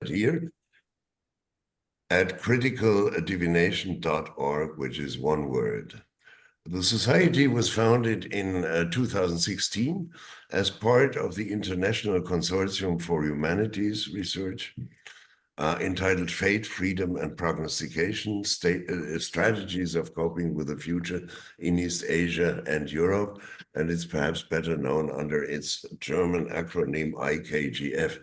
here at criticaldivination.org, which is one word. The Society was founded in 2016 as part of the International Consortium for Humanities Research, entitled Fate, Freedom, and Prognostication, Strategies of Coping with the Future in East Asia and Europe, and it's perhaps better known under its German acronym IKGF.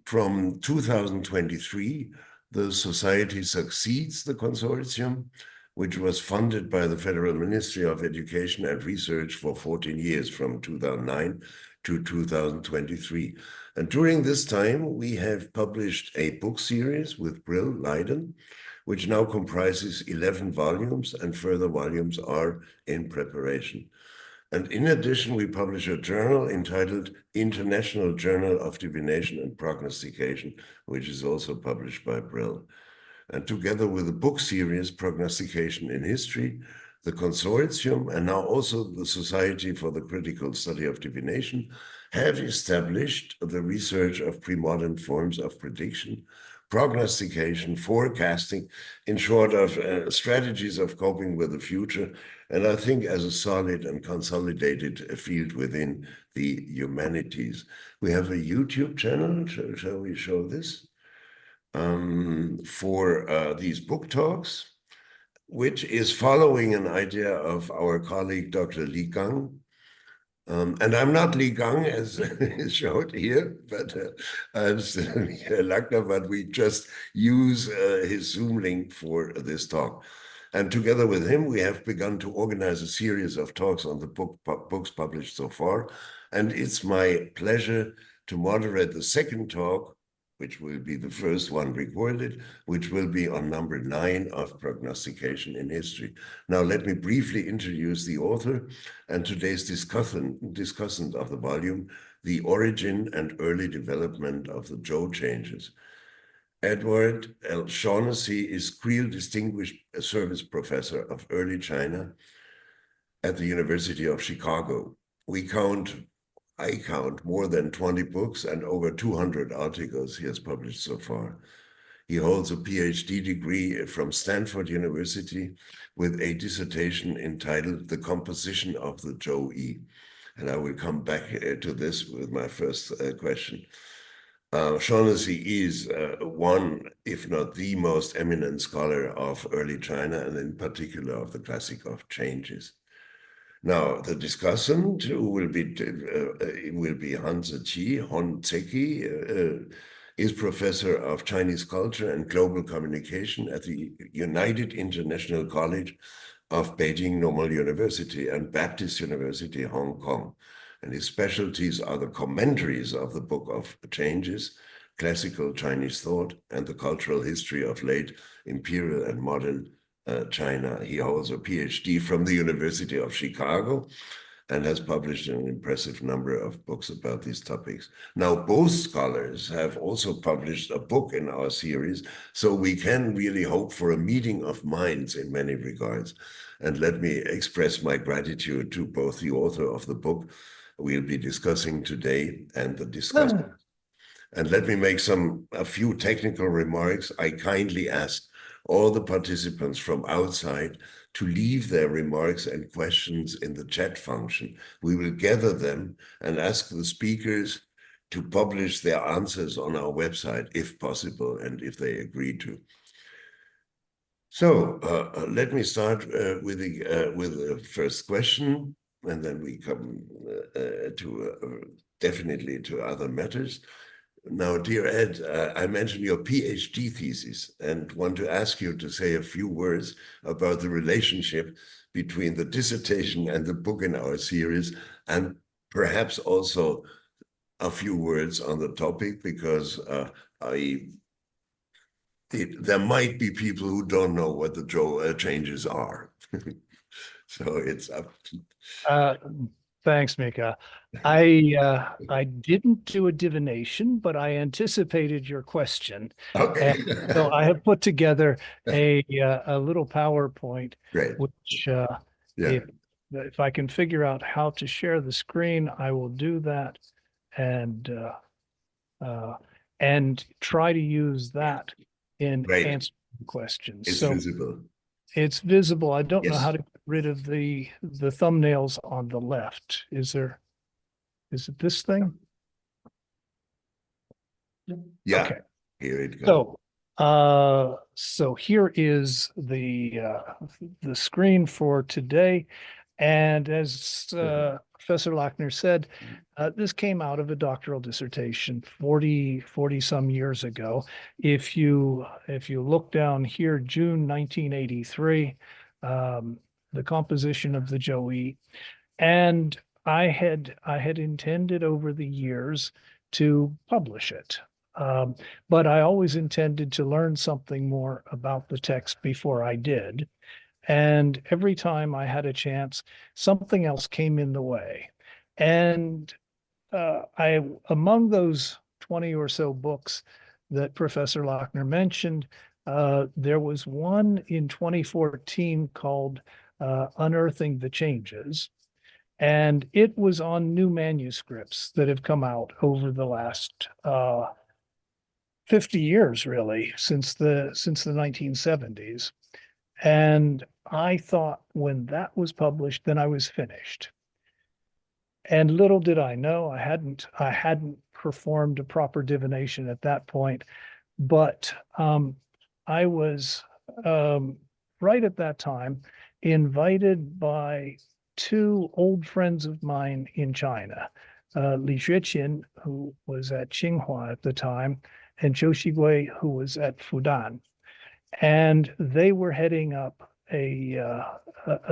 From 2023, the Society succeeds the consortium, which was funded by the Federal Ministry of Education and Research for 14 years, from 2009 to 2023. And during this time, we have published a book series with Brill, Leiden, which now comprises 11 volumes, and further volumes are in preparation. And in addition, we publish a journal entitled International Journal of Divination and Prognostication, which is also published by Brill. And together with the book series, Prognostication in History, the consortium, and now also the Society for the Critical Study of Divination, have established the research of pre-modern forms of prediction, prognostication, forecasting, in short, of strategies of coping with the future, and I think as a solid and consolidated field within the humanities. We have a YouTube channel, shall we show this, for these book talks, which is following an idea of our colleague, Dr. Li Gang. And I'm not Li Gang, as is showed here, but I'm still Lackner, but we just use his Zoom link for this talk. And together with him, we have begun to organize a series of talks on the books published so far. And it's my pleasure to moderate the second talk, which will be the first one recorded, which will be on number 9 of Prognostication in History. Now, let me briefly introduce the author and today's discussant of the volume, The Origin and Early Development of the Zhou Changes. Edward L. Shaughnessy is Creel Distinguished Service Professor of Early China at the University of Chicago. I count more than 20 books and over 200 articles he has published so far. He holds a PhD degree from Stanford University with a dissertation entitled The Composition of the Zhou Yi. And I will come back to this with my first question. Shaughnessy is one, if not the most eminent scholar of early China, and in particular of the classic of changes. Now, the discussant who will be Tze-ki Hon, is Professor of Chinese Culture and Global Communication at the United International College of Beijing Normal University and Baptist University, Hong Kong. And his specialties are the commentaries of the Book of Changes, classical Chinese thought, and the cultural history of late imperial and modern China. He holds a PhD from the University of Chicago and has published an impressive number of books about these topics. Now, both scholars have also published a book in our series, so we can really hope for a meeting of minds in many regards. And let me express my gratitude to both the author of the book we'll be discussing today and the discussant. And let me make a few technical remarks. I kindly ask all the participants from outside to leave their remarks and questions in the chat function. We will gather them and ask the speakers to publish their answers on our website, if possible, and if they agree to. So let me start with the first question, and then we come definitely to other matters. Now, dear Ed, I mentioned your PhD thesis and want to ask you to say a few words about the relationship between the dissertation and the book in our series, and perhaps also a few words on the topic, because there might be people who don't know what the Zhou changes are. So it's up to... Thanks, Mika. I didn't do a divination, but I anticipated your question. Okay. And so I have put together a little PowerPoint. Great. Which Yeah. if I can figure out how to share the screen, I will do that. And and try to use that in Right. answering questions. It's So visible. it's visible. I don't know Yes. how to get rid of the thumbnails on the left. Is it this thing? Yeah. Okay. Here it goes. So here is the screen for today. And as Professor Lochner said, this came out of a doctoral dissertation 40 some years ago. If you look down here, June 1983, the composition of the Zhou. And I had intended over the years to publish it. But I always intended to learn something more about the text before I did. And every time I had a chance, something else came in the way. And among those 20 or so books that Professor Lochner mentioned, there was one in 2014 called Unearthing the Changes. And it was on new manuscripts that have come out over the last 50 years, really, since the 1970s. And I thought when that was published, then I was finished. And little did I know, I hadn't performed a proper divination at that point, but I was right at that time invited by two old friends of mine in China, Li Xueqin, who was at Tsinghua at the time, and Zhou Shigui, who was at Fudan. And they were heading up a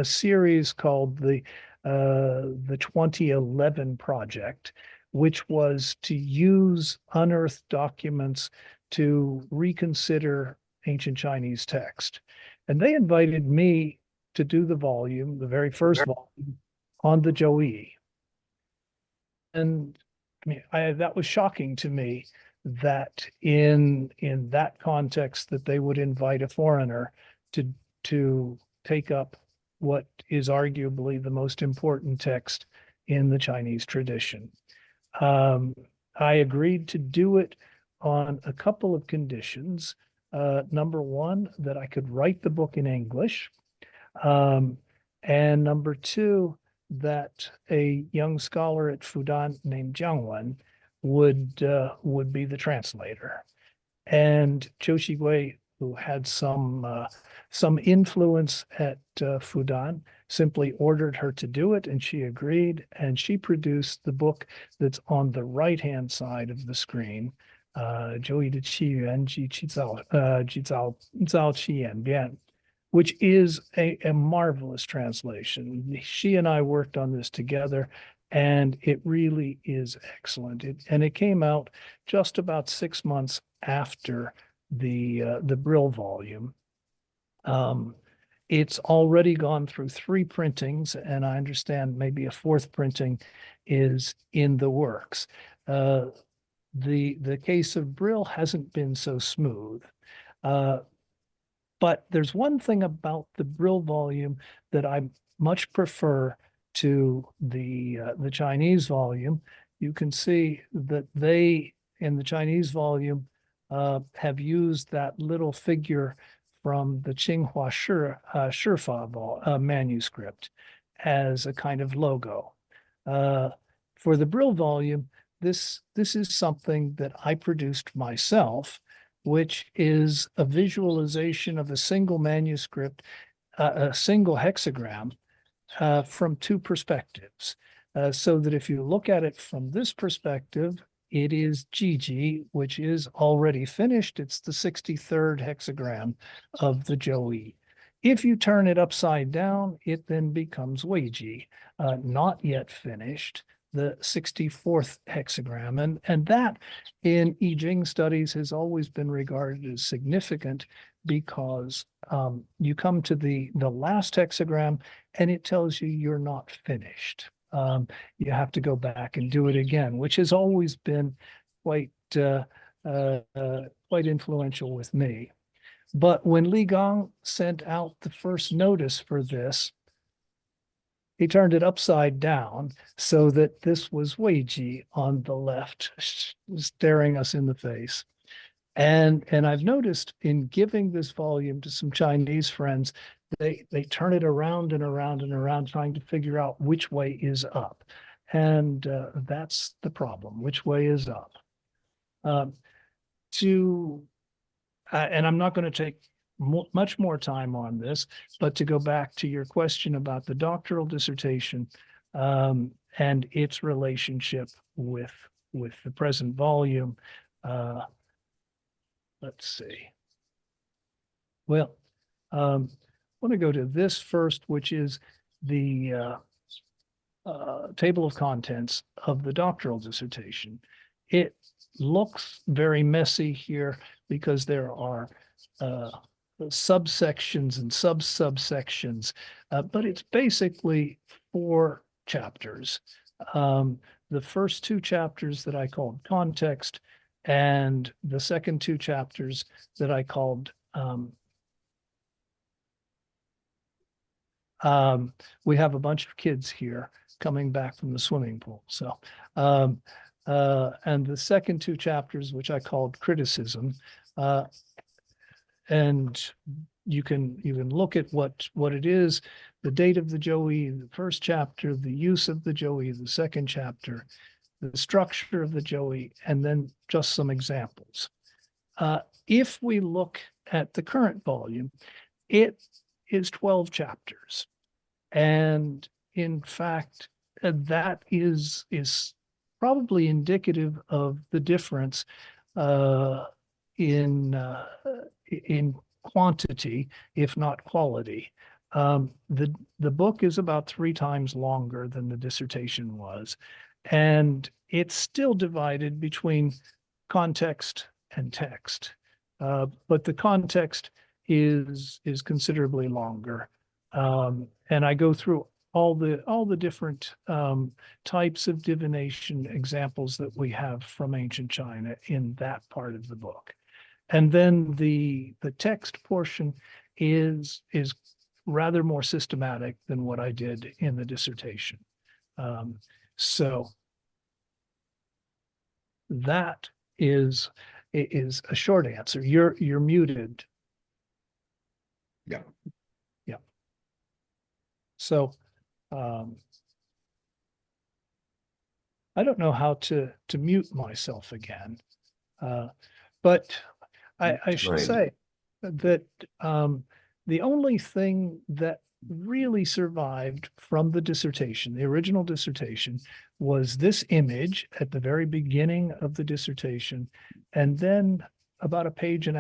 series called the 2011 project, which was to use unearthed documents to reconsider ancient Chinese text. And they invited me to do the volume, the very first volume, on the Zhou. And I mean, that was shocking to me that in that context that they would invite a foreigner to take up what is arguably the most important text in the Chinese tradition. I agreed to do it on a couple of conditions. Number one, that I could write the book in English. And number two, that a young scholar at Fudan named Jiang Wen would be the translator. And Zhou Shigui, who had some influence at Fudan, simply ordered her to do it, and she agreed. And she produced the book that's on the right-hand side of the screen, 周易的起源及起造起演变, which is a marvelous translation. She and I worked on this together, and it really is excellent. And it came out just about 6 months after the Brill volume. It's already gone through 3 printings, and I understand maybe a 4th printing is in the works. The case of Brill hasn't been so smooth. But there's one thing about the Brill volume that I much prefer to the Chinese volume. You can see that they, in the Chinese volume, have used that little figure from the Tsinghua Shifa manuscript as a kind of logo. For the Brill volume, this is something that I produced myself, which is a visualization of a single manuscript, a single hexagram from 2 perspectives. So that if you look at it from this perspective, it is Jiji, which is already finished. It's the 63rd hexagram of the Zhou. If you turn it upside down, it then becomes Weiji, not yet finished, the 64th hexagram. And that in I Ching studies has always been regarded as significant because you come to the last hexagram and it tells you you're not finished. You have to go back and do it again, which has always been quite influential with me. But when Li Gang sent out the first notice for this, he turned it upside down so that this was Weiji on the left, staring us in the face. And I've noticed in giving this volume to some Chinese friends, they turn it around and around and around, trying to figure out which way is up. And that's the problem. Which way is up? And I'm not going to take much more time on this, but to go back to your question about the doctoral dissertation and its relationship with the present volume. Let's see. Well, I want to go to this first, which is the table of contents of the doctoral dissertation. It looks very messy here because there are subsections and subsections, but it's basically 4 chapters. The first 2 chapters that I called context, and the second 2 chapters that I called we have a bunch of kids here coming back from the swimming pool. So, and the second 2 chapters, which I called criticism, and you can look at what it is, the date of the Zhou, the first chapter, the use of the Zhou, the second chapter, the structure of the Zhou, and then just some examples. If we look at the current volume, it is 12 chapters. And in fact, that is probably indicative of the difference in quantity, if not quality. The book is about 3 times longer than the dissertation was, and it's still divided between context and text. But the context is considerably longer. And I go through all the different types of divination examples that we have from ancient China in that part of the book. And then the text portion is rather more systematic than what I did in the dissertation. So that is a short answer. You're muted. Yeah. Yeah. So I don't know how to mute myself again, but I should say that the only thing that really survived from the dissertation, the original dissertation, was this image at the very beginning of the dissertation, and then about 1.5 pages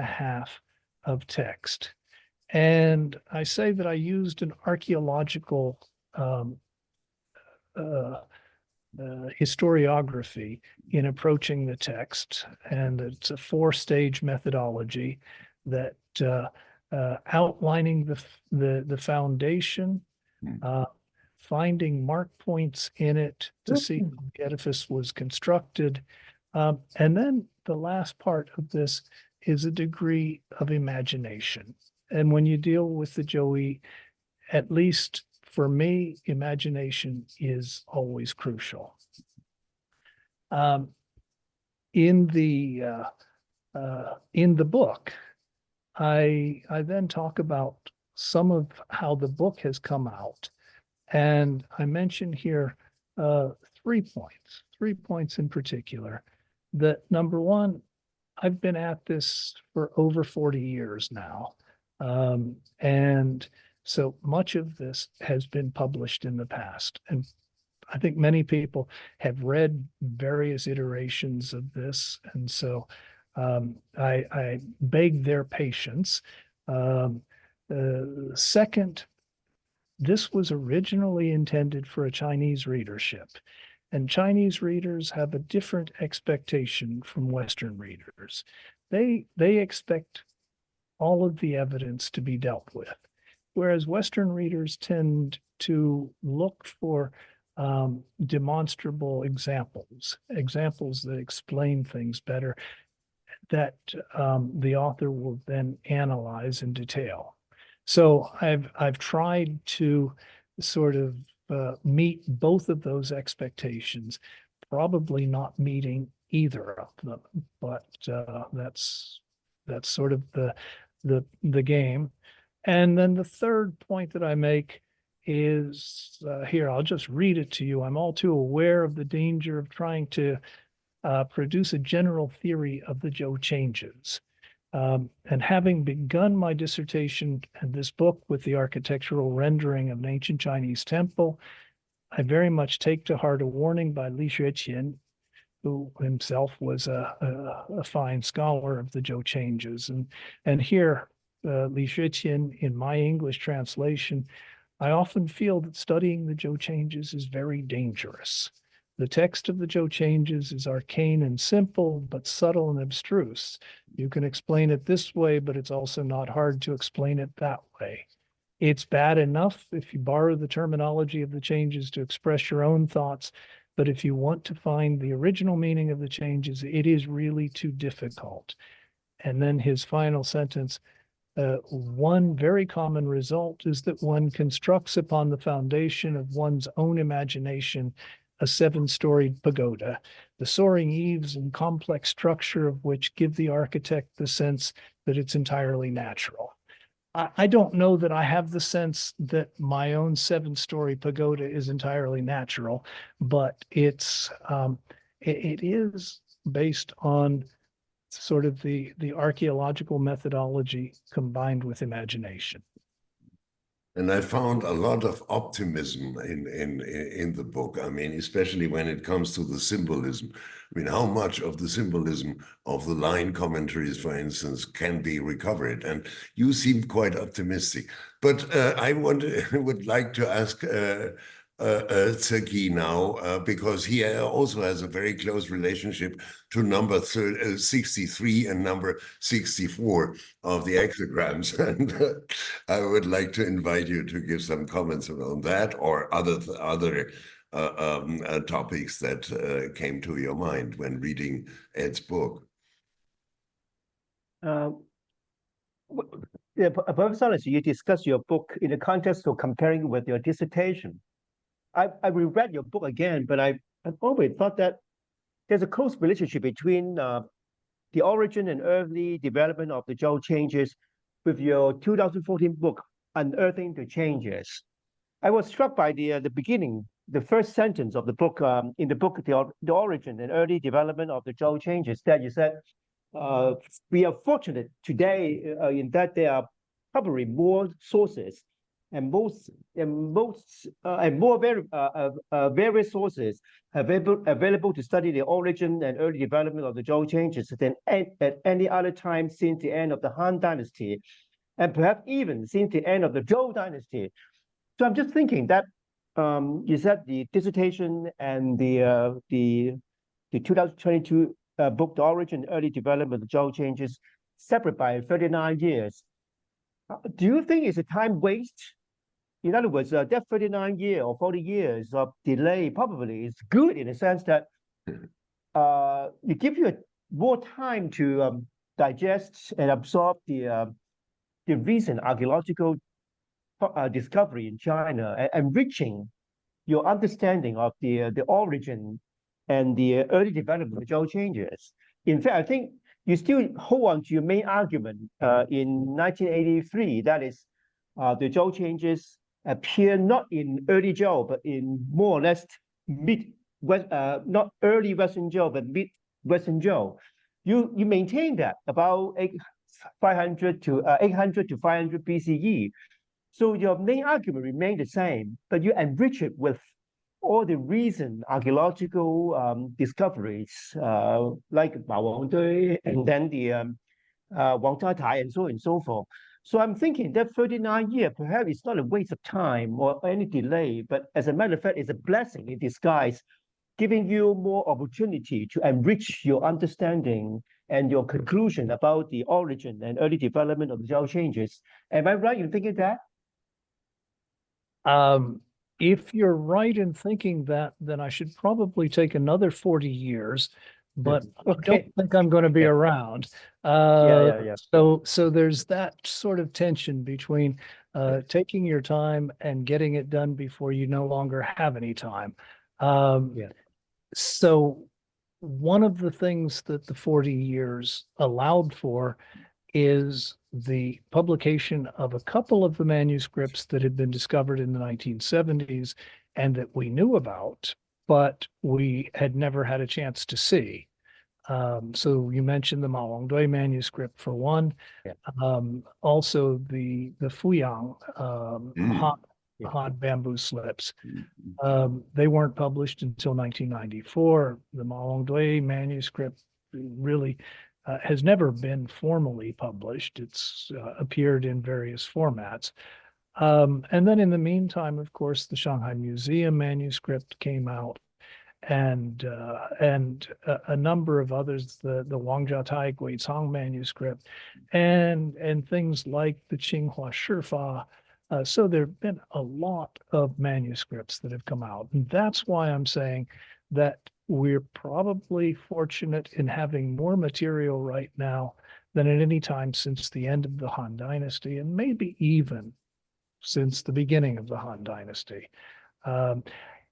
of text. And I say that I used an archaeological historiography in approaching the text, and it's a 4-stage methodology that outlining the foundation, finding mark points in it to see how the edifice was constructed, and then the last part of this is a degree of imagination. And when you deal with the Zhou, at least for me, imagination is always crucial. In the book, I then talk about some of how the book has come out, and I mention here 3 points in particular. That number one, I've been at this for over 40 years now, and so much of this has been published in the past, and I think many people have read various iterations of this, and so I beg their patience. Second, this was originally intended for a Chinese readership, and Chinese readers have a different expectation from Western readers. They expect all of the evidence to be dealt with, whereas Western readers tend to look for demonstrable examples that explain things better, that the author will then analyze in detail. So I've tried to sort of meet both of those expectations, probably not meeting either of them. But that's sort of the game. And then the third point that I make is here, I'll just read it to you. I'm all too aware of the danger of trying to produce a general theory of the Zhou changes. And having begun my dissertation and this book with the architectural rendering of an ancient Chinese temple, I very much take to heart a warning by Li Xueqin, who himself was a fine scholar of the Zhou changes. And here, Li Xueqin, in my English translation, I often feel that studying the Zhou changes is very dangerous. The text of the Zhou changes is arcane and simple, but subtle and abstruse. You can explain it this way, but it's also not hard to explain it that way. It's bad enough if you borrow the terminology of the changes to express your own thoughts, but if you want to find the original meaning of the changes, it is really too difficult. And then his final sentence, one very common result is that one constructs upon the foundation of one's own imagination a 7-storied pagoda, the soaring eaves and complex structure of which give the architect the sense that it's entirely natural. I don't know that I have the sense that my own 7-story pagoda is entirely natural, but it is based on sort of the archaeological methodology combined with imagination. And I found a lot of optimism in the book. I mean, especially when it comes to the symbolism. I mean, how much of the symbolism of the line commentaries, for instance, can be recovered? And you seem quite optimistic. But I would like to ask Tze-ki now, because he also has a very close relationship to number 63 and number 64 of the hexagrams. And I would like to invite you to give some comments around that or other topics that came to your mind when reading Ed's book. Yeah, Professor Shaughnessy, you discuss your book in the context of comparing with your dissertation. I reread your book again, but I've always thought that there's a close relationship between the origin and early development of the Zhou changes with your 2014 book, Unearthing the Changes. I was struck by the beginning, the first sentence of the book, in the book, the origin and early development of the Zhou changes, that you said, we are fortunate today in that there are probably more sources and more various sources available to study the origin and early development of the Zhou changes than at any other time since the end of the Han Dynasty, and perhaps even since the end of the Zhou Dynasty. So I'm just thinking that you said the dissertation and the 2022 book, The Origin and Early Development of the Zhou Changes, separate by 39 years. Do you think it's a time waste? In other words, that 39 years or 40 years of delay probably is good in the sense that it gives you more time to digest and absorb the recent archaeological discovery in China, enriching your understanding of the origin and the early development of the Zhou changes. In fact, I think you still hold on to your main argument in 1983, that is, the Zhou changes appear not in early Zhou, but in more or less not early Western Zhou, but mid-Western Zhou. You maintain that about 800 to 500 BCE. So your main argument remained the same, but you enrich it with all the recent archaeological discoveries, like Bao Wangdui and then the Wang Zhatai and so on and so forth. So I'm thinking that 39 years perhaps it's not a waste of time or any delay, but as a matter of fact, it's a blessing in disguise, giving you more opportunity to enrich your understanding and your conclusion about the origin and early development of the Zhou changes. Am I right in thinking that? If you're right in thinking that, then I should probably take another 40 years but I Okay. don't think I'm going to be around. Yeah. So there's that sort of tension between taking your time and getting it done before you no longer have any time. Yeah. So one of the things that the 40 years allowed for is the publication of a couple of the manuscripts that had been discovered in the 1970s and that we knew about, but we had never had a chance to see. So you mentioned the Maolongdui manuscript for one. Yeah. Also the Fuyang Han Yeah. bamboo slips. They weren't published until 1994. The Maolongdui manuscript really has never been formally published. It's appeared in various formats. And then in the meantime, of course, the Shanghai Museum manuscript came out, and a number of others, the Wangjiatai Guicang manuscript, and things like the Qinghua Shifa. So there have been a lot of manuscripts that have come out, and that's why I'm saying that we're probably fortunate in having more material right now than at any time since the end of the Han Dynasty, and maybe even since the beginning of the Han Dynasty.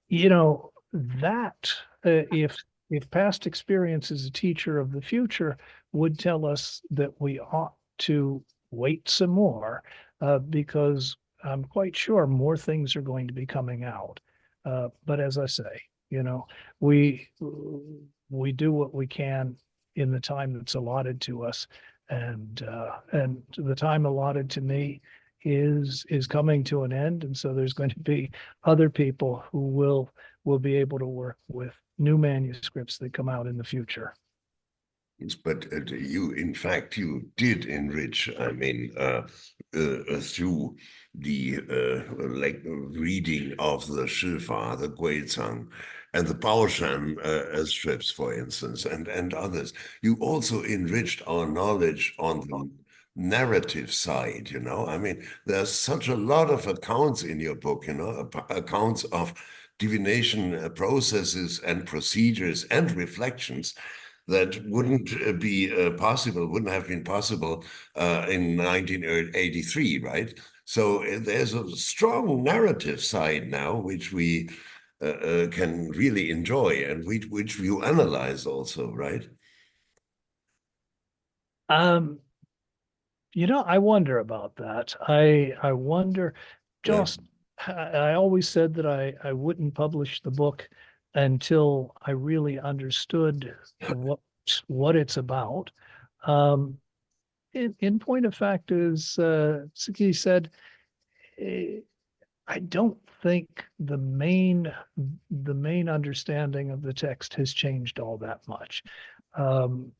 You know, that if past experience is a teacher of the future, would tell us that we ought to wait some more, because I'm quite sure more things are going to be coming out. But as I say, you know, we do what we can in the time that's allotted to us, and the time allotted to me is coming to an end, and so there's going to be other people who will be able to work with new manuscripts that come out in the future. Yes, but you, in fact, you did enrich, I mean, through the like reading of the Shifa, the Guizang, and the Baoshan strips, for instance, and others. You also enriched our knowledge on the narrative side, you know. I mean, there's such a lot of accounts in your book, you know, accounts of divination processes and procedures and reflections that wouldn't wouldn't have been possible in 1983, right? So there's a strong narrative side now, which we can really enjoy and which you analyze also, right? You know, I wonder about that. I wonder, just I always said that I wouldn't publish the book until I really understood what it's about. In point of fact, as Tze-ki said, I don't think the main understanding of the text has changed all that much.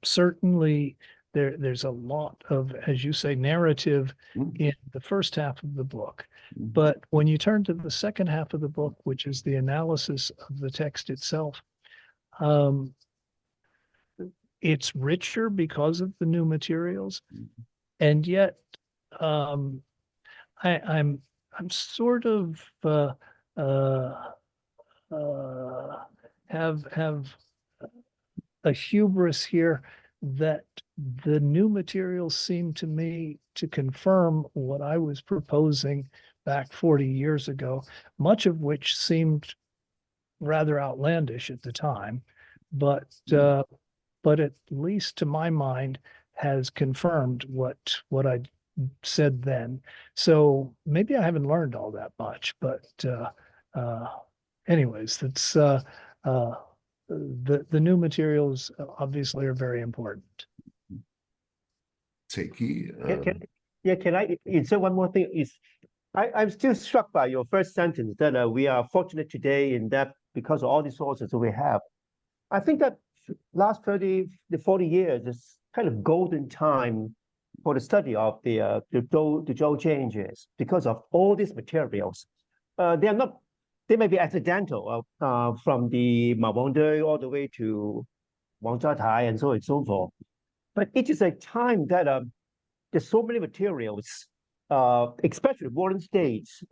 Certainly, there's a lot of, as you say, narrative in the first half of the book. But when you turn to the second half of the book, which is the analysis of the text itself, it's richer because of the new materials, and yet I'm sort of have a hubris here that the new materials seem to me to confirm what I was proposing back 40 years ago, much of which seemed rather outlandish at the time, but at least to my mind has confirmed what I said then. So maybe I haven't learned all that much, but anyways, that's the new materials obviously are very important. Tze-ki, Can I insert one more thing? I'm still struck by your first sentence that we are fortunate today in that because of all the sources that we have. I think that last 40 years is kind of golden time for the study of the Zhou Changes because of all these materials. They may be accidental from the Maolongdui all the way to Wangjiatai and so on and so forth. But it is a time that there's so many materials, especially Warren States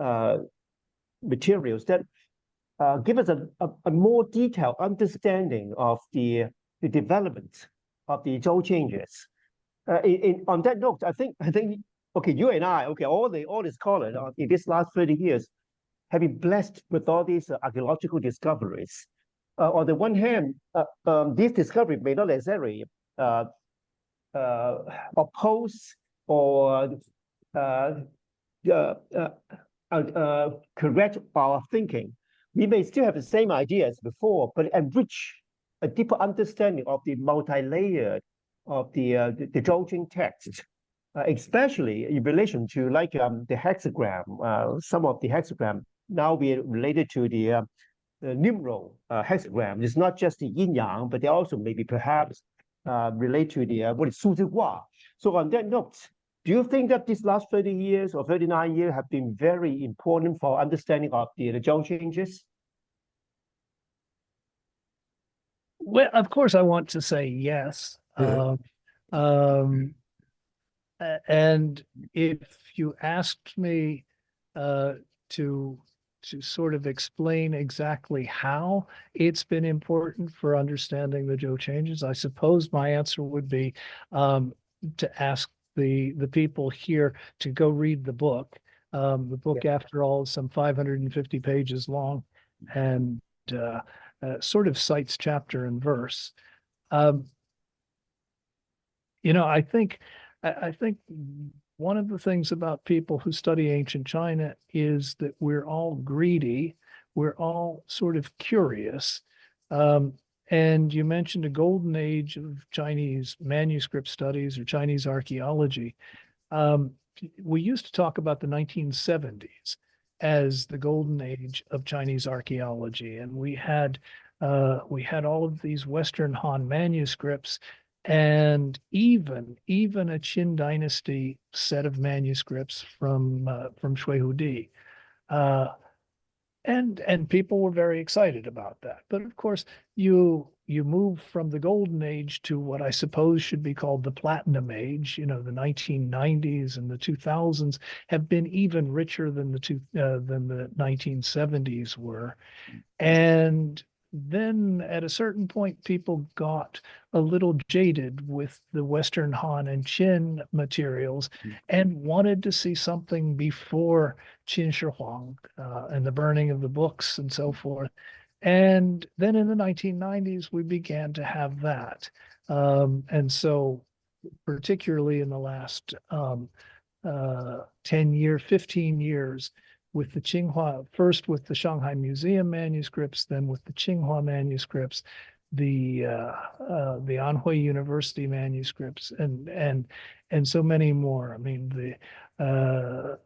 materials that give us a more detailed understanding of the the development of the Zhou changes. On that note, I think okay, you and I, okay, all the scholars in these last 30 years have been blessed with all these archaeological discoveries. On the one hand, these discoveries may not necessarily oppose or correct our thinking. We may still have the same ideas before, but enrich a deeper understanding of the multi-layered of the Zhou text, especially in relation to like the hexagram. Some of the hexagram now be related to the numeral hexagram. It's not just the yin yang, but they also maybe perhaps relate to the what is Su Zi Hua. So on that note, do you think that these last 30 years or 39 years have been very important for understanding of the Zhou changes? Well, of course, I want to say yes. And if you asked me to sort of explain exactly how it's been important for understanding the Zhou changes, I suppose my answer would be to ask the people here to go read the book. The book, after all, is some 550 pages long, and sort of cites chapter and verse. You know, I think one of the things about people who study ancient China is that we're all greedy, we're all sort of curious. And you mentioned a golden age of Chinese manuscript studies or Chinese archaeology. We used to talk about the 1970s as the golden age of Chinese archaeology, and we had all of these Western Han manuscripts, and even a Qin dynasty set of manuscripts from Shui and people were very excited about that. But of course, you move from the golden age to what I suppose should be called the platinum age. You know, the 1990s and the 2000s have been even richer than the 1970s were. And then at a certain point, people got a little jaded with the Western Han and Qin materials and wanted to see something before Qin Shi Huang and the burning of the books and so forth. And then in the 1990s, we began to have that. And so particularly in the last 15 years, with the Tsinghua, first with the Shanghai Museum manuscripts, then with the Tsinghua manuscripts, the Anhui University manuscripts, and so many more. I mean,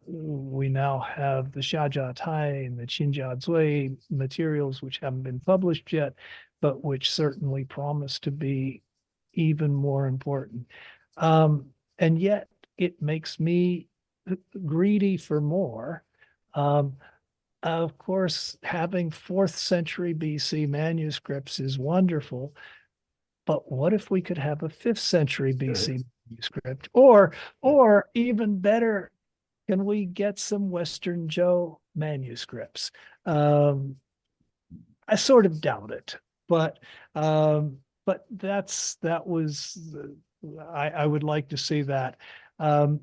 we now have the Xiajia Tai and the Qinjia Zui materials, which haven't been published yet, but which certainly promise to be even more important. And yet it makes me greedy for more. Of course, having 4th century BC manuscripts is wonderful, but what if we could have a 5th century BC manuscript? Or even better, can we get some Western Zhou manuscripts? I sort of doubt it, but I would like to see that. And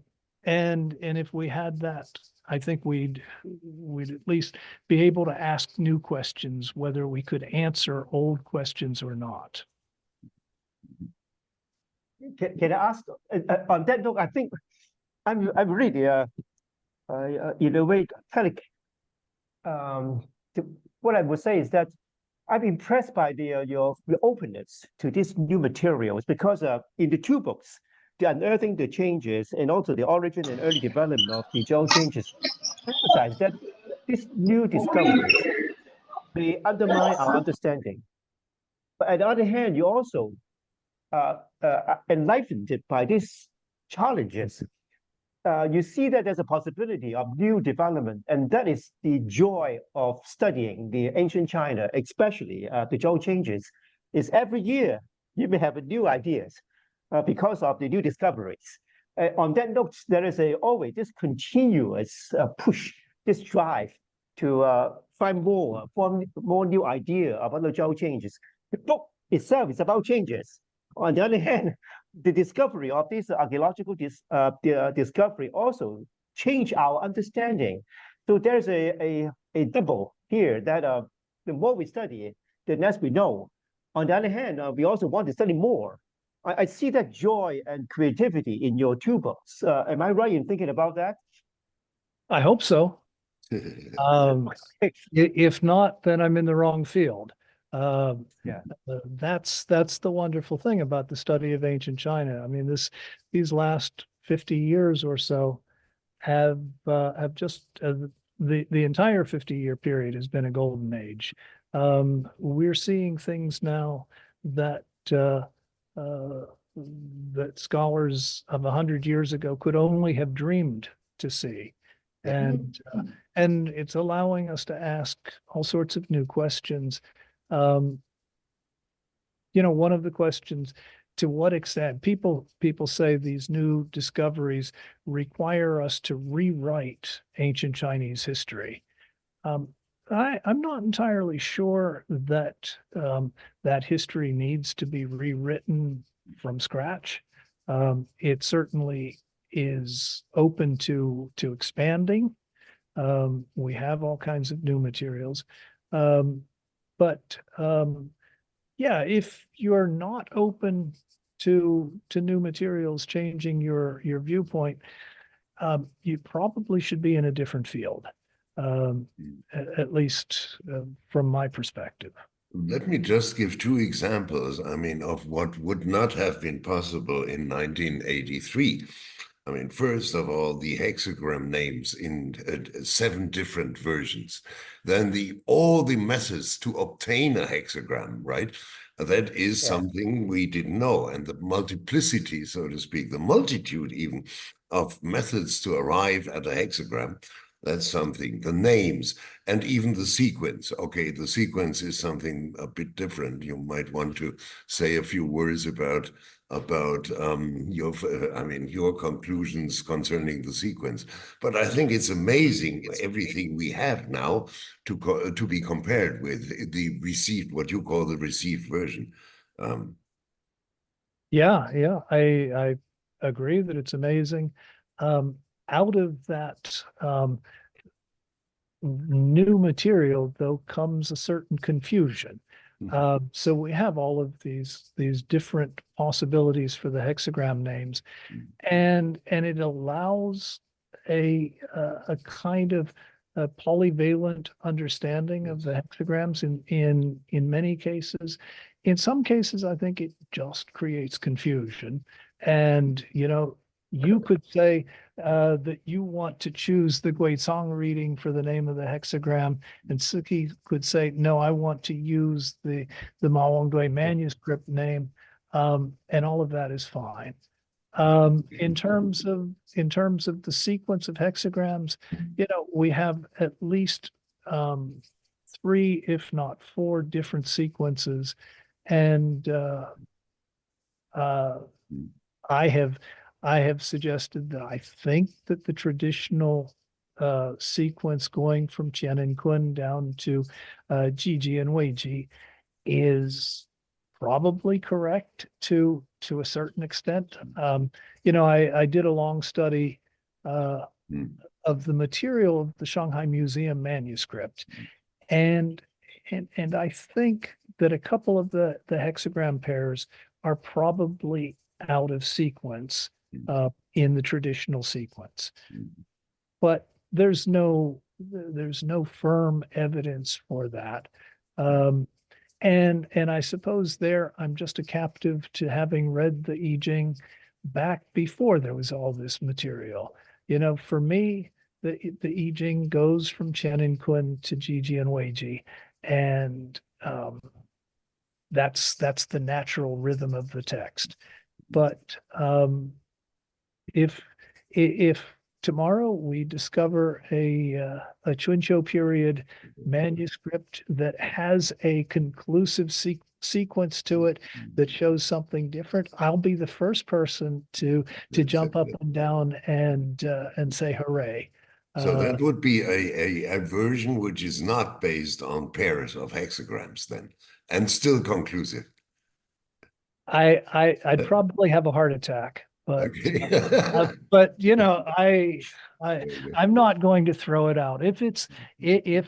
if we had that, I think we'd at least be able to ask new questions, whether we could answer old questions or not. Can I ask on that note? I think I'm really in a way kind of what I would say is that I'm impressed by your openness to these new materials, because in the 2 books, The Unearthing the Changes and also The Origin and Early Development of the Zhou Changes, emphasize that these new discoveries, they undermine our understanding. But on the other hand, you also enlightened by these challenges. You see that there's a possibility of new development, and that is the joy of studying the ancient China, especially the Zhou changes, is every year you may have new ideas because of the new discoveries. On that note, there is always this continuous push, this drive to find more new idea about the Zhou changes. The book itself is about changes. On the other hand, the discovery of this archaeological discovery also change our understanding. So there's a double here that the more we study, the less we know. On the other hand, we also want to study more. I see that joy and creativity in your two books. Am I right in thinking about that? I hope so. If not, then I'm in the wrong field. Yeah. That's the wonderful thing about the study of ancient China. I mean, these last 50 years or so have just the entire 50-year period has been a golden age. We're seeing things now that that scholars of 100 years ago could only have dreamed to see. And it's allowing us to ask all sorts of new questions. One of the questions, to what extent people say these new discoveries require us to rewrite ancient Chinese history. I'm not entirely sure that that history needs to be rewritten from scratch. It certainly is open to expanding. We have all kinds of new materials, but yeah, if you're not open to new materials changing your viewpoint, you probably should be in a different field, at least from my perspective. Let me just give two examples, I mean, of what would not have been possible in 1983. I mean, first of all, the hexagram names in 7 different versions. Then all the methods to obtain a hexagram, right? That is something we didn't know. And the multiplicity, so to speak, the multitude even of methods to arrive at a hexagram, that's something. The names and even the sequence. Okay, the sequence is something a bit different. You might want to say a few words about your conclusions concerning the sequence. But I think it's amazing everything we have now to be compared with the received, what you call the received version. Yeah, I agree that it's amazing. Out of that new material, though, comes a certain confusion. So we have all of these different possibilities for the hexagram names, and it allows a kind of a polyvalent understanding of the hexagrams in many cases. In some cases, I think it just creates confusion. And you could say that you want to choose the Guizhong reading for the name of the hexagram, and Tze-ki could say, no, I want to use the Mawangdui manuscript name, and all of that is fine. In terms of the sequence of hexagrams, we have at least 3, if not 4, different sequences, and I have suggested that I think that the traditional sequence going from Qian and Kun down to Jiji and Weiji is probably correct to a certain extent. I did a long study of the material of the Shanghai Museum manuscript, and I think that a couple of the hexagram pairs are probably out of sequence in the traditional sequence, but there's no firm evidence for that. And I suppose there I'm just a captive to having read the I Ching back before there was all this material. For me, the I Ching goes from Qian and Kun to Jiji and Weiji, and that's the natural rhythm of the text. But if tomorrow we discover a Chunqiu period manuscript that has a conclusive sequence to it that shows something different, I'll be the first person to jump up and down and say hooray. So that would be a version which is not based on pairs of hexagrams then, and still conclusive. I'd probably have a heart attack, but Okay. but you know, I'm not going to throw it out. If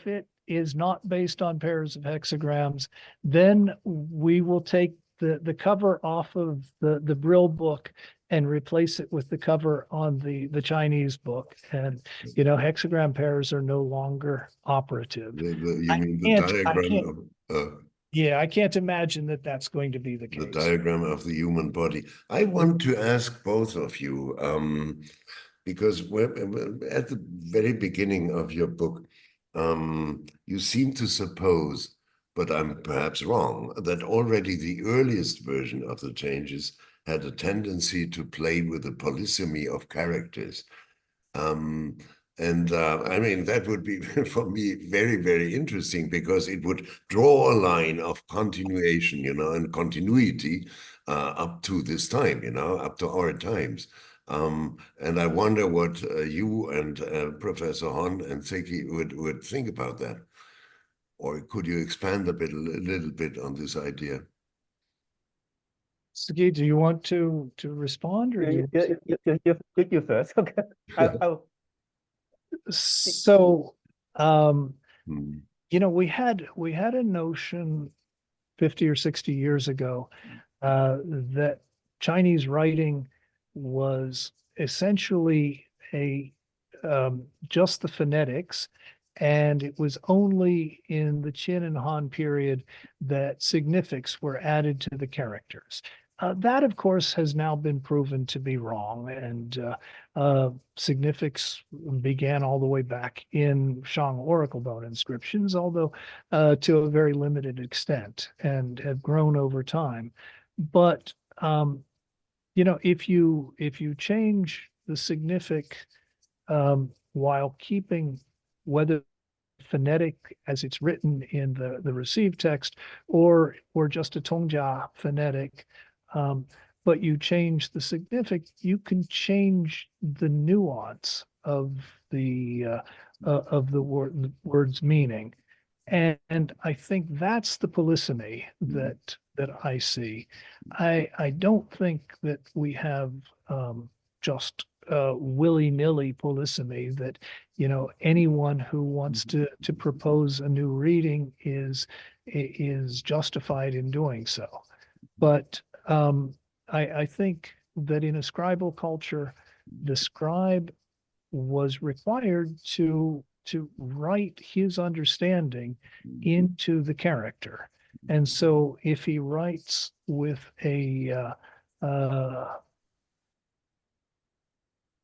it is not based on pairs of hexagrams, then we will take the cover off of the Brill book and replace it with the cover on the Chinese book. And you know, hexagram pairs are no longer operative. You I mean the can't, diagram of yeah, I can't imagine that that's going to be the the case. diagram of the human body. I want to ask both of you, because at the very beginning of your book, you seem to suppose, but I'm perhaps wrong, that already the earliest version of the changes had a tendency to play with the polysemy of characters. I mean, that would be for me very, very interesting because it would draw a line of continuation, you know, and continuity up to this time, you know, up to our times. And I wonder what you and Professor Hon and Tze-ki would think about that. Or could you expand a little bit on this idea? Tze-ki, do you want to respond, or do you? You first. Okay. I'll So, Hmm. you know, we had a notion 50 or 60 years ago that Chinese writing was essentially just the phonetics, and it was only in the Qin and Han period that significs were added to the characters. That, of course, has now been proven to be wrong, and significs began all the way back in Shang oracle bone inscriptions, although to a very limited extent, and have grown over time. But you know, if you change the signific while keeping whether phonetic as it's written in the received text or just a Tongjia phonetic, but you change the signific, you can change the nuance of the word's meaning. And I think that's the polysemy that I see. I don't think that we have just willy-nilly polysemy, that you know, anyone who wants to propose a new reading is justified in doing so. But I think that in a scribal culture, the scribe was required to write his understanding into the character. And so if he writes with a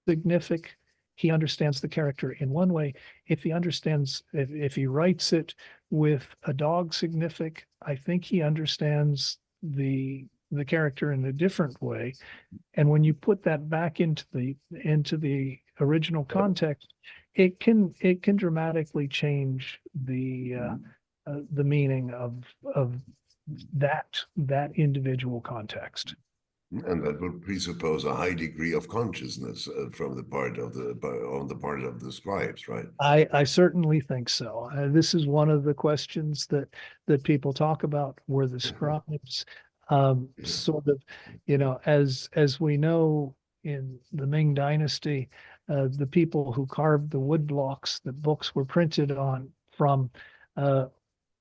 signific, he understands the character in one way. If he writes it with a dog signific, I think he understands the character in a different way. And when you put that back into the original context, it can dramatically change the meaning of that individual context. And that would presuppose a high degree of consciousness from the part of the scribes, right? I certainly think so. This is one of the questions that people talk about, were the scribes sort of, you know, as we know in the Ming Dynasty, the people who carved the wood blocks that books were printed on from,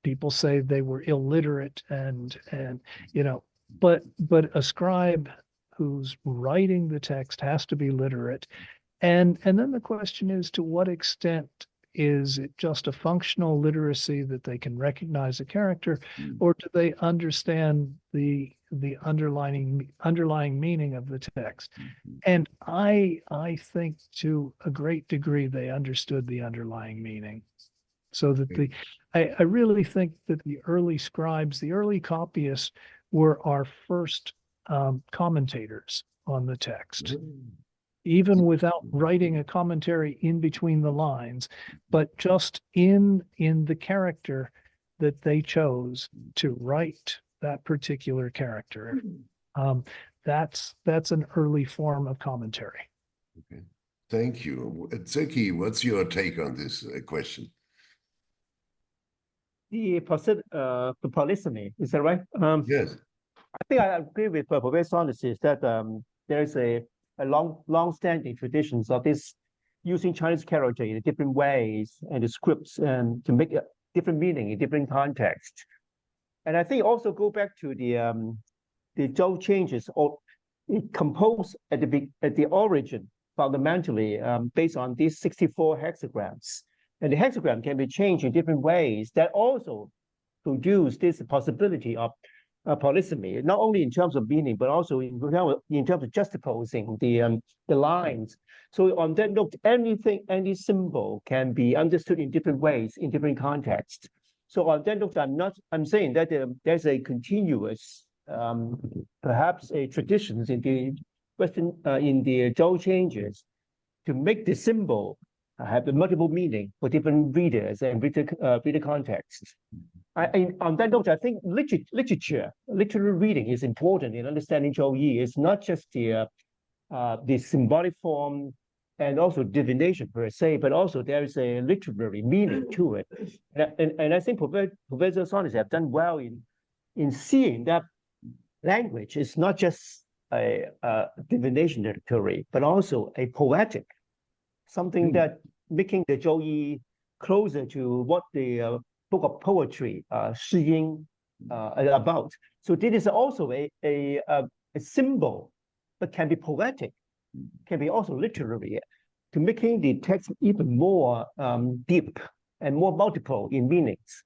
people say they were illiterate, and you know, but a scribe who's writing the text has to be literate. And then the question is, to what extent is it just a functional literacy that they can recognize a character, or do they understand the underlying meaning of the text? And I think to a great degree they understood the underlying meaning. So that I really think that the early scribes, the early copyists, were our first commentators on the text, even without writing a commentary in between the lines, but just in the character that they chose to write that particular character. That's an early form of commentary. Okay. Thank you. Tze-ki, what's your take on this question? The polysemy, is that right? Yes. I think I agree with Professor Shaughnessy that there is a long-standing traditions of this using Chinese character in different ways and the scripts and to make a different meaning in different contexts. And I think also go back to the Zhou Changes, or it composed at the origin fundamentally based on these 64 hexagrams. And the hexagram can be changed in different ways that also produce this possibility of polysemy, not only in terms of meaning, but also in terms of juxtaposing the lines. So on that note, any symbol can be understood in different ways, in different contexts. So on that note, I'm saying that there's a continuous, perhaps a traditions in the Western, in the Zhou Changes to make the symbol have a multiple meaning for different readers and reader contexts. On that note, I think literary reading is important in understanding Zhou Yi. It's not just the symbolic form and also divination per se, but also there is a literary meaning to it. And I think Professor Shaughnessy have done well in seeing that language is not just a divination literary, but also a poetic, something that making the Zhou Yi closer to what the book of poetry, Shi Ying, about. So this is also a symbol, but can be poetic, can be also literary, to making the text even more deep and more multiple in meanings.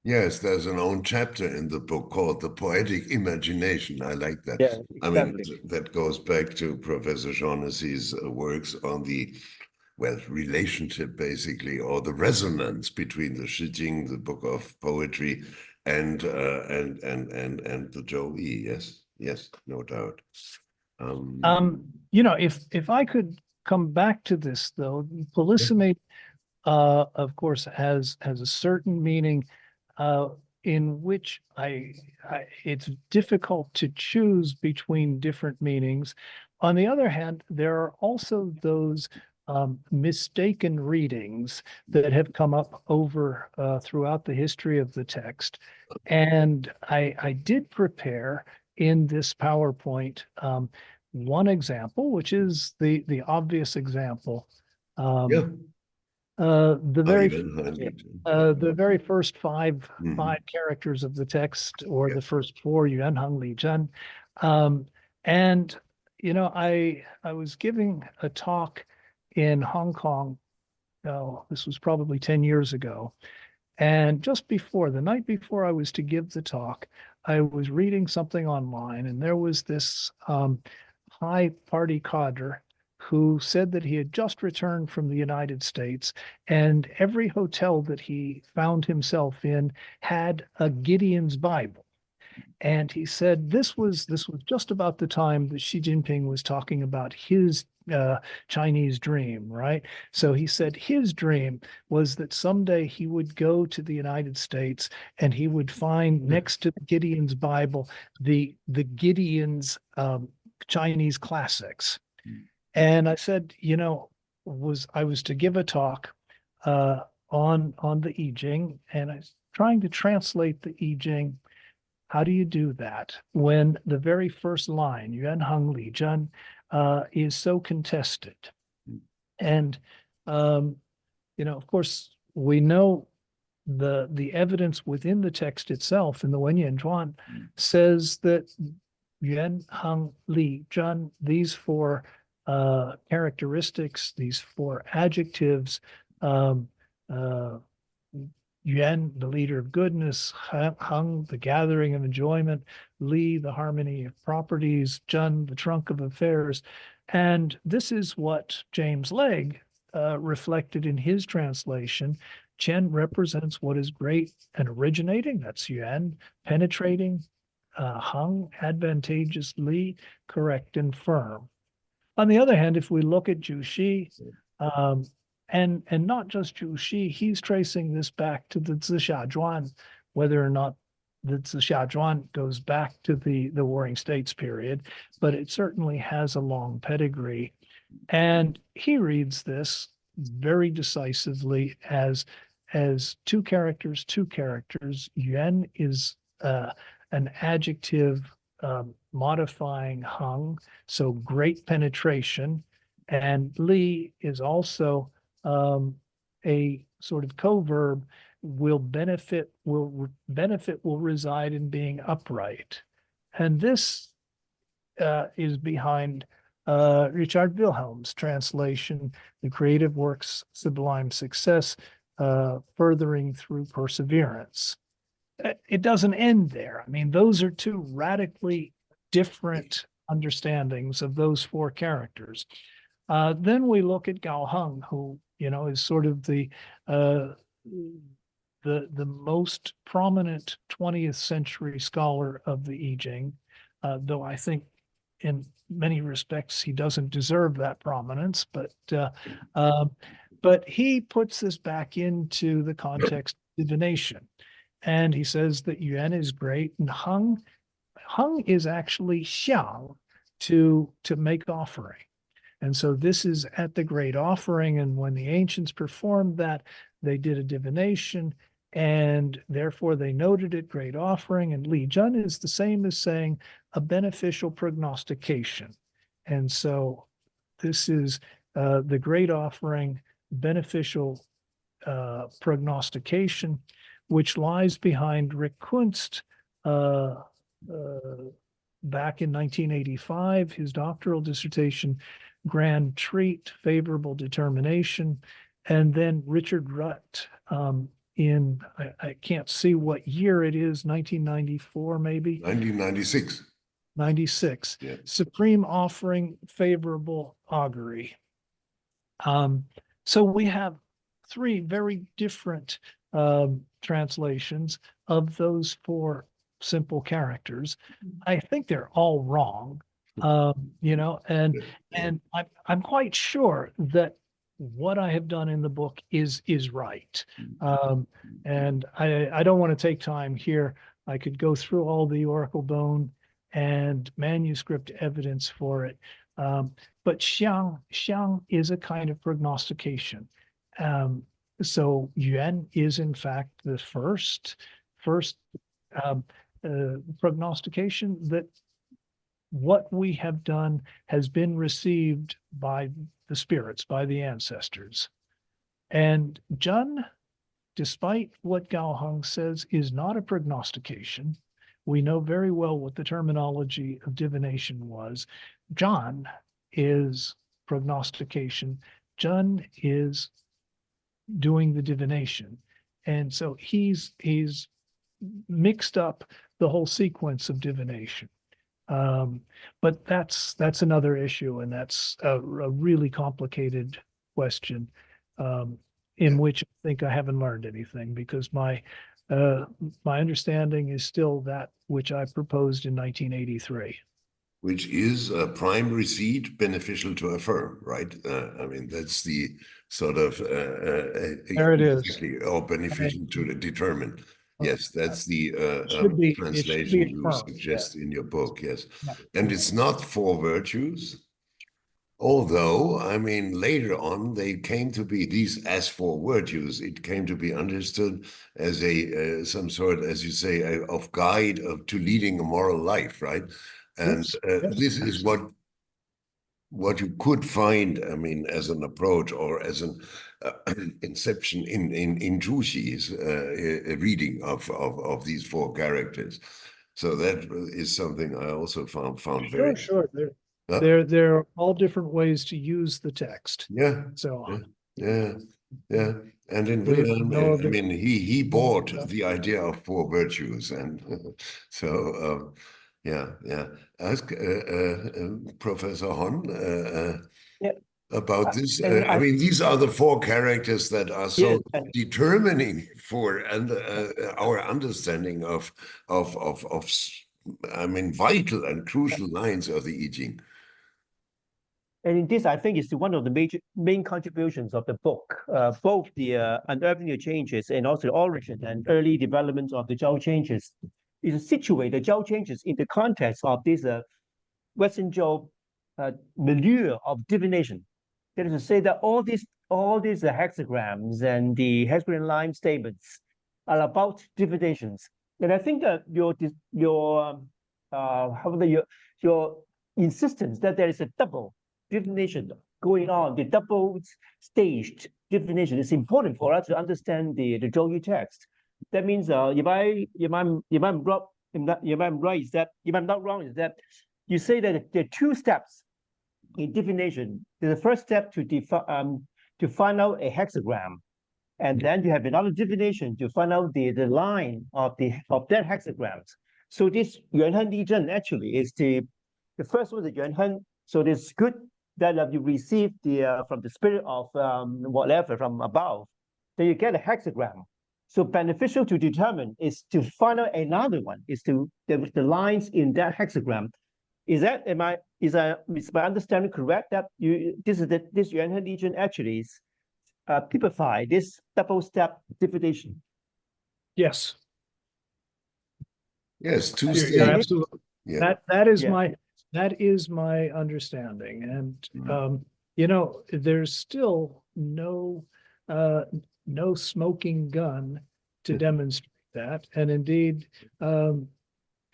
Yes, there's an own chapter in the book called The Poetic Imagination. I like that. Yeah, I mean, exactly. that goes back to Professor Shaughnessy's works on the, well, relationship basically, or the resonance between the Shi Jing, the book of poetry, and the Zhou Yi. Yes, no doubt. You know, if I could come back to this though, polysemy, of course, has a certain meaning in which it's difficult to choose between different meanings. On the other hand, there are also those mistaken readings that have come up over throughout the history of the text. And I did prepare in this PowerPoint one example, which is the obvious example. Yeah. The very first five Mhm. characters of the text, or Yeah. the first four, Yuan Heng Li Zhen. And you know, I was giving a talk in Hong Kong. Oh, this was probably 10 years ago. And just before, the night before I was to give the talk, I was reading something online, and there was this high party cadre who said that he had just returned from the United States, and every hotel that he found himself in had a Gideon's Bible. And he said this was just about the time that Xi Jinping was talking about his Chinese dream, right? So he said his dream was that someday he would go to the United States and he would find next to the Gideon's Bible the Gideon's Chinese classics. And I said, you know, I was to give a talk on the I Ching, and I was trying to translate the I Ching. How do you do that when the very first line, Yuan Heng Li Zhen, is so contested? And you know, of course, we know the evidence within the text itself in the Wenyan Zhuan says that Yuan Heng Li Zhen, these four characteristics, these four adjectives, Yuan, the leader of goodness, Heng, the gathering of enjoyment, Li, the harmony of properties, Zhen, the trunk of affairs. And this is what James Legge reflected in his translation. Chen represents what is great and originating, that's Yuan, penetrating, Heng, advantageous, Li, correct and firm. On the other hand, if we look at Zhu Xi, and not just Zhu Xi, he's tracing this back to the Tze-ki Hon, whether or not the Tze-ki Hon goes back to the Warring States period, but it certainly has a long pedigree. And he reads this very decisively as two characters. Yuan is an adjective modifying Hung, so great penetration. And Li is also a sort of coverb, will reside in being upright. And this is behind Richard Wilhelm's translation, The Creative Work's Sublime Success, Furthering Through Perseverance. It doesn't end there. I mean, those are two radically different understandings of those four characters. Then we look at Gao Heng, who, you know, is sort of the most prominent 20th century scholar of the I Ching, though I think in many respects he doesn't deserve that prominence, but he puts this back into the context of divination. And he says that Yuan is great, and Heng is actually xiang, to make offering. And so this is at the great offering, and when the ancients performed that, they did a divination, and therefore they noted it great offering. And Li Jun is the same as saying a beneficial prognostication. And so this is the great offering, beneficial prognostication, which lies behind Rick Kunst back in 1985, his doctoral dissertation, Grand Treat, Favorable Determination, and then Richard Rutt in, I can't see what year it is, 1994 maybe? 1996. 96. Yeah. Supreme Offering, Favorable Augury. So we have three very different translations of those four simple characters. I think they're all wrong, you know, and I'm quite sure that what I have done in the book is right. And I don't want to take time here. I could go through all the oracle bone and manuscript evidence for it. But xiang is a kind of prognostication. So Yuan is in fact the first prognostication that what we have done has been received by the spirits, by the ancestors. And Jun, despite what Gao Heng says, is not a prognostication. We know very well what the terminology of divination was. John is prognostication. Jun is doing the divination. And so he's mixed up the whole sequence of divination. But that's another issue, and that's a really complicated question in which I think I haven't learned anything, because my understanding is still that which I proposed in 1983. Which is a primary seed beneficial to affirm, right? I mean, that's the sort of there it is, or beneficial to determine. Yes, that's the translation you suggest in your book. Yes, and it's not four virtues. Although, I mean, later on, they came to be these as four virtues. It came to be understood as a some sort, as you say, of guide to leading a moral life, right? And this is what you could find, I mean, as an approach or as an inception in Zhu a reading of these four characters. So that is something I also found very sure. There are all different ways to use the text. Yeah. So yeah. And in Wilhelm, I mean, he bought the idea of four virtues, and so yeah. Ask Professor Hon about this. I mean, these are the four characters that are so determining for our understanding of I mean, vital and crucial lines of the I Ching. And in this, I think, is one of the main contributions of the book, both the unearthing the changes and also the origin and early development of the Zhou Changes, is to situate the Zhou Changes in the context of this Western Zhou milieu of divination. That is to say that all these hexagrams and the hexagram line statements are about divinations. And I think that your however, your insistence that there is a double definition going on, the double staged definition is important for us to understand the Zhou text. That means if I'm not wrong, is that you say that there are two steps in definition. The first step to find out a hexagram, and then you have another definition to find out the line of that hexagrams. So this Yuanhen Li-Zhen actually is the first one, the Yuanhen. So it's good that you receive the from the spirit of whatever from above, then you get a hexagram. So beneficial to determine is to find out another one, is to the lines in that hexagram. Is my understanding correct that this Yuanhen Li-Zhen actually is typify this double step definition? Yes. Yes, 2 You're stages. absolutely, Yeah. that is my understanding. And you know, there's still no smoking gun to demonstrate that. And indeed,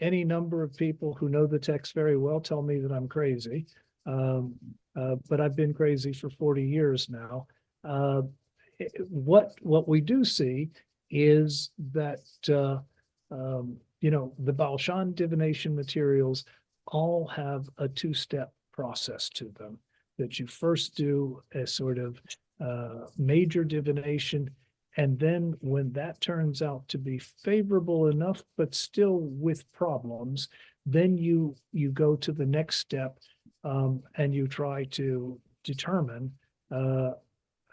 any number of people who know the text very well tell me that I'm crazy. But I've been crazy for 40 years now. What we do see is that you know, the Baoshan divination materials all have a two-step process to them, that you first do a sort of major divination, and then when that turns out to be favorable enough, but still with problems, then you go to the next step and you try to determine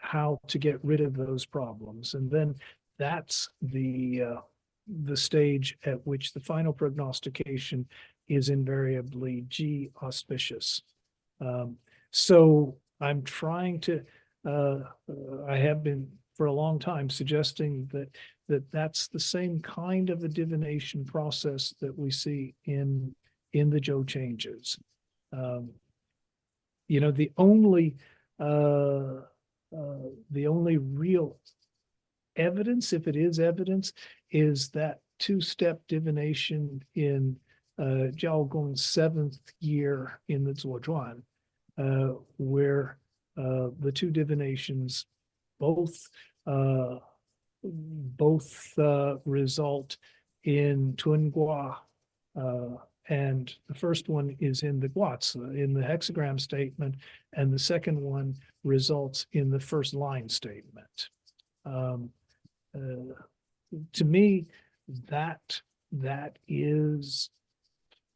how to get rid of those problems. And then that's the stage at which the final prognostication is invariably G auspicious. So I'm trying to, I have been for a long time suggesting that's the same kind of a divination process that we see in the Zhou Changes. You know, the only real evidence, if it is evidence, is that two-step divination in Zhao Gong's 7th year in the Zuozhuan, where the two divinations both result in Tun-Gua, and the first one is in the Guats, in the hexagram statement, and the second one results in the first line statement. To me, that is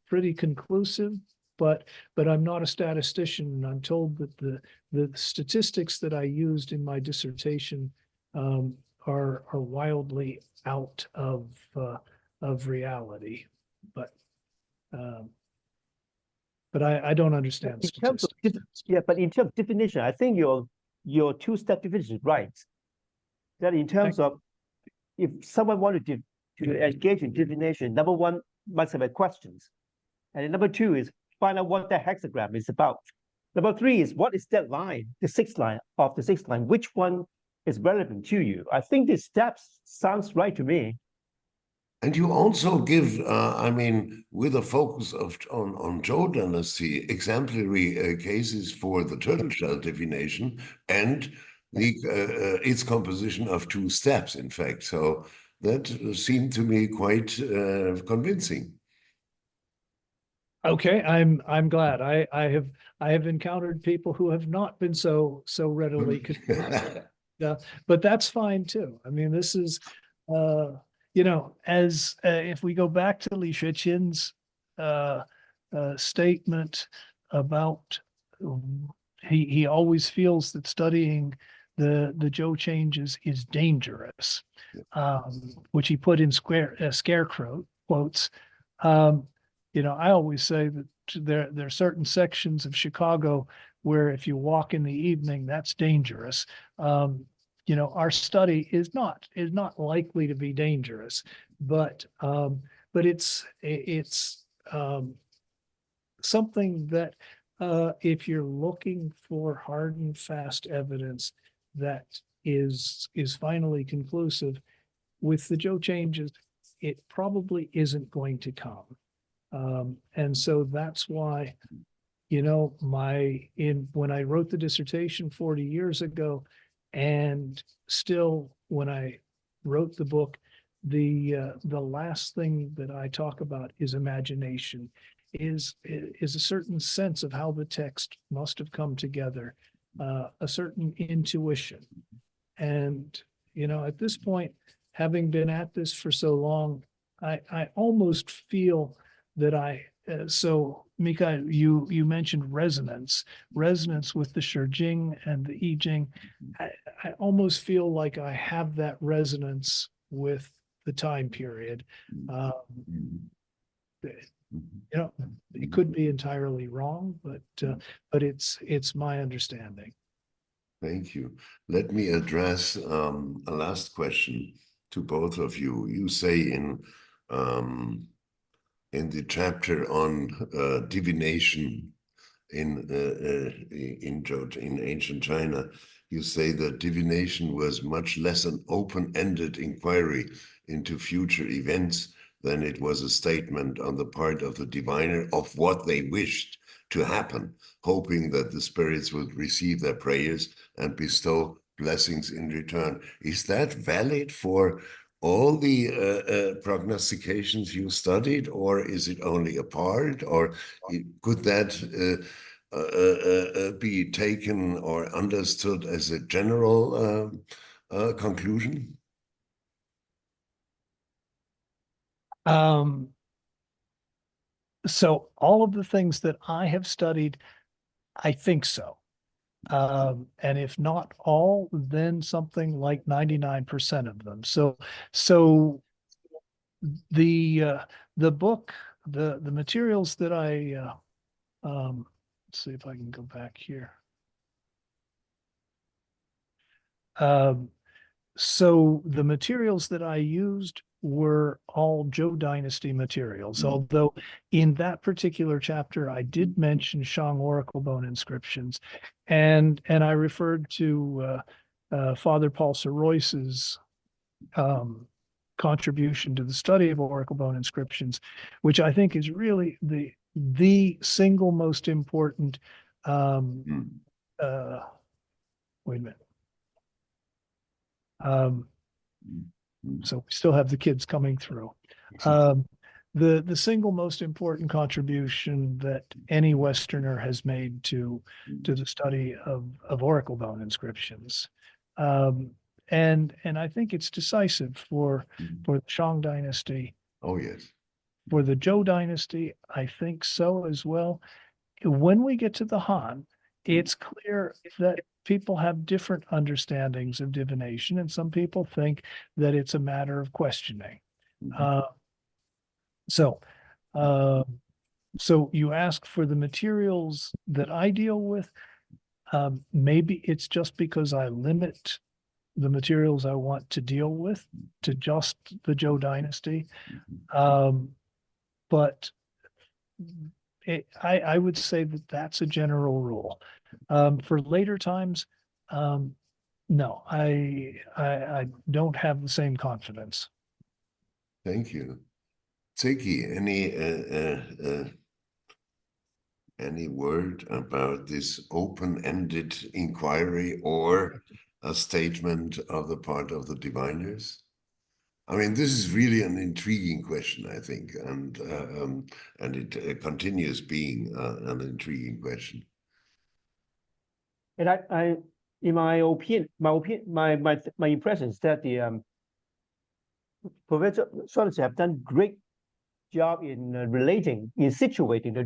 pretty conclusive, but I'm not a statistician, and I'm told that the statistics that I used in my dissertation are wildly out of reality. But I don't understand statistics. But in terms of definition, I think your two-step definition is right. That in terms of if someone wanted to engage in divination, number one must have questions, and number two is find out what that hexagram is about. Number three is what is that line, the sixth line of the sixth line, which one is relevant to you? I think these steps sounds right to me. And you also give, I mean, with a focus on Zhou dynasty, exemplary cases for the turtle shell divination and its composition of two steps, in fact. So that seemed to me quite convincing. Okay, I'm glad. I have encountered people who have not been so readily convinced. But that's fine too. I mean, this is you know, as if we go back to Li Shuqin's statement about he always feels that studying the Zhou Changes is dangerous, which he put in scare quotes. You know, I always say that there are certain sections of Chicago where if you walk in the evening, that's dangerous. You know, our study is not likely to be dangerous, but it's something that if you're looking for hard and fast evidence that is finally conclusive with the Zhou Changes, it probably isn't going to come. And so that's why, when I wrote the dissertation 40 years ago, and still when I wrote the book, the last thing that I talk about is imagination, is a certain sense of how the text must have come together, a certain intuition. And, at this point, having been at this for so long, I almost feel that so Mika, you mentioned resonance with the Shijing and the I Ching. I almost feel like I have that resonance with the time period. It could be entirely wrong, but it's my understanding. Thank you. Let me address a last question to both of you. You say in the chapter on divination in ancient China, you say that divination was much less an open-ended inquiry into future events than it was a statement on the part of the diviner of what they wished to happen, hoping that the spirits would receive their prayers and bestow blessings in return. Is that valid for all the prognostications you studied, or is it only a part, or could that be taken or understood as a general conclusion? So all of the things that I have studied, I think so. And if not all, then something like 99% of them. So the book, the materials that let's see if I can go back here. So the materials that I used were all Zhou Dynasty materials, although in that particular chapter, I did mention Shang oracle bone inscriptions, and I referred to Father Paul Sorois's contribution to the study of oracle bone inscriptions, which I think is really the single most important. Wait a minute. So we still have the kids coming through. The single most important contribution that any Westerner has made to the study of oracle bone inscriptions. And I think it's decisive for the Shang dynasty. Oh, yes. For the Zhou dynasty, I think so as well. When we get to the Han, it's clear that people have different understandings of divination, and some people think that it's a matter of questioning. So you ask for the materials that I deal with. Maybe it's just because I limit the materials I want to deal with to just the Zhou dynasty. But I would say that that's a general rule. For later times, no, I don't have the same confidence. Thank you. Tze-ki, any word about this open-ended inquiry or a statement of the part of the diviners? I mean, this is really an intriguing question, I think, and it continues being an intriguing question. And I in my impression is that the Professor Shaughnessy have done great job in situating the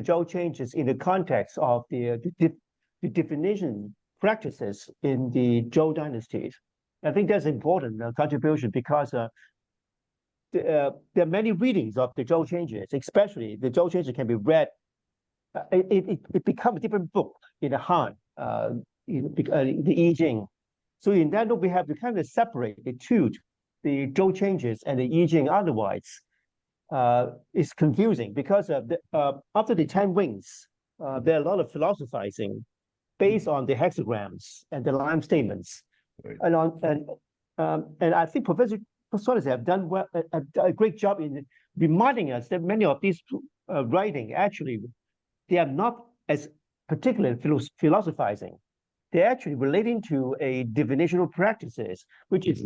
Zhou changes in the context of the definition practices in the Zhou dynasties. I think that's important contribution because there are many readings of the Zhou changes, especially the Zhou changes can be read. It becomes a different book in the Han, in the I Ching. So in that we have to kind of separate the two, the Zhou changes and the I Ching. Otherwise, it's confusing because after the 10 wings, there are a lot of philosophizing based on the hexagrams and the line statements. Right. And I think Professor Shaughnessy have done well, a great job in reminding us that many of these writing actually they are not as particularly philosophizing. They're actually relating to a divinational practices, which is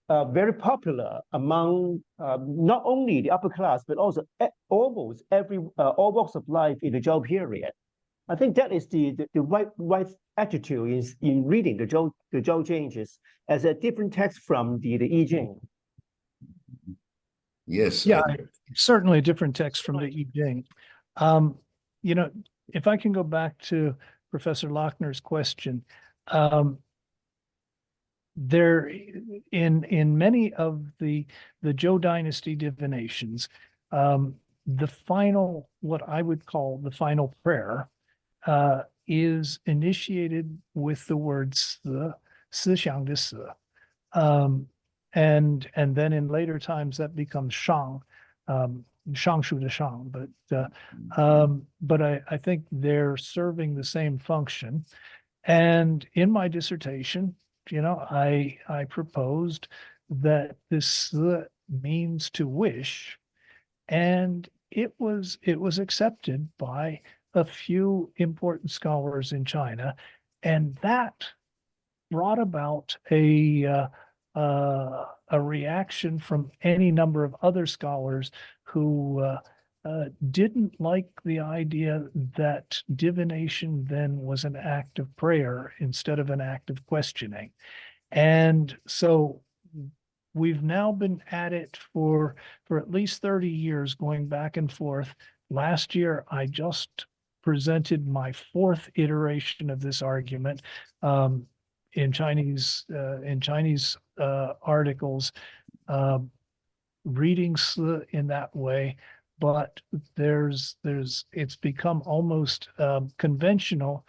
very popular among not only the upper class, but also almost all walks of life in the Zhou period. I think that is the right attitude in reading the Zhou Changes as a different text from the I Ching. Yes. Yeah, certainly a different text from the I Ching. You know, if I can go back to Professor Lochner's question, there in many of the Zhou dynasty divinations, the final, what I would call the final prayer, is initiated with the words "Tze xiang de Si," and then in later times that becomes Shang, Shang Shu de Shang. But I think they're serving the same function. And in my dissertation, you know, I proposed that this means to wish, and it was accepted by a few important scholars in China, and that brought about a reaction from any number of other scholars who didn't like the idea that divination then was an act of prayer instead of an act of questioning. And so we've now been at it for at least 30 years, going back and forth. Last year, I just presented my fourth iteration of this argument in Chinese articles, reading in that way. But it's become almost conventional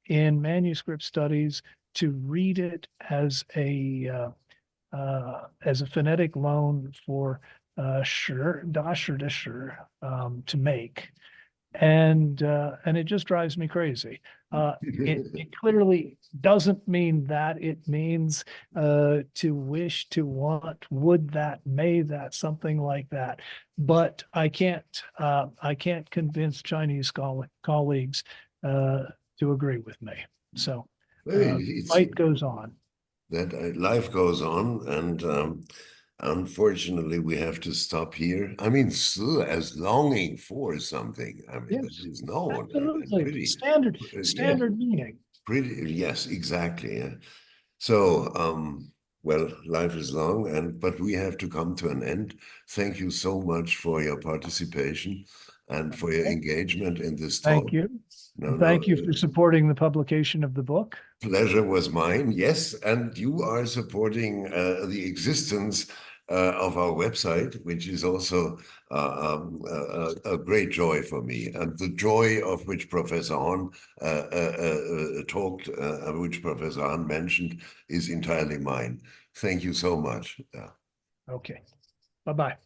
in manuscript studies to read it as a phonetic loan for shi, da shi de shi, to make, and it just drives me crazy. It clearly doesn't mean that. It means to wish, to want, would that, may that, something like that. But I can't convince Chinese colleagues to agree with me. So fight goes on. That life goes on, and unfortunately, we have to stop here. I mean, as longing for something. I mean, Yes, that is known. absolutely. Pretty, Standard meaning. Pretty, yes, exactly. Yeah. So, well, life is long, but we have to come to an end. Thank you so much for your participation and for your engagement in this talk. Thank you. Thank you for supporting the publication of the book. Pleasure was mine, yes. And you are supporting the existence of our website, which is also a great joy for me. And the joy of which Professor Hon talked, which Professor Hon mentioned, is entirely mine. Thank you so much. Okay. Bye-bye.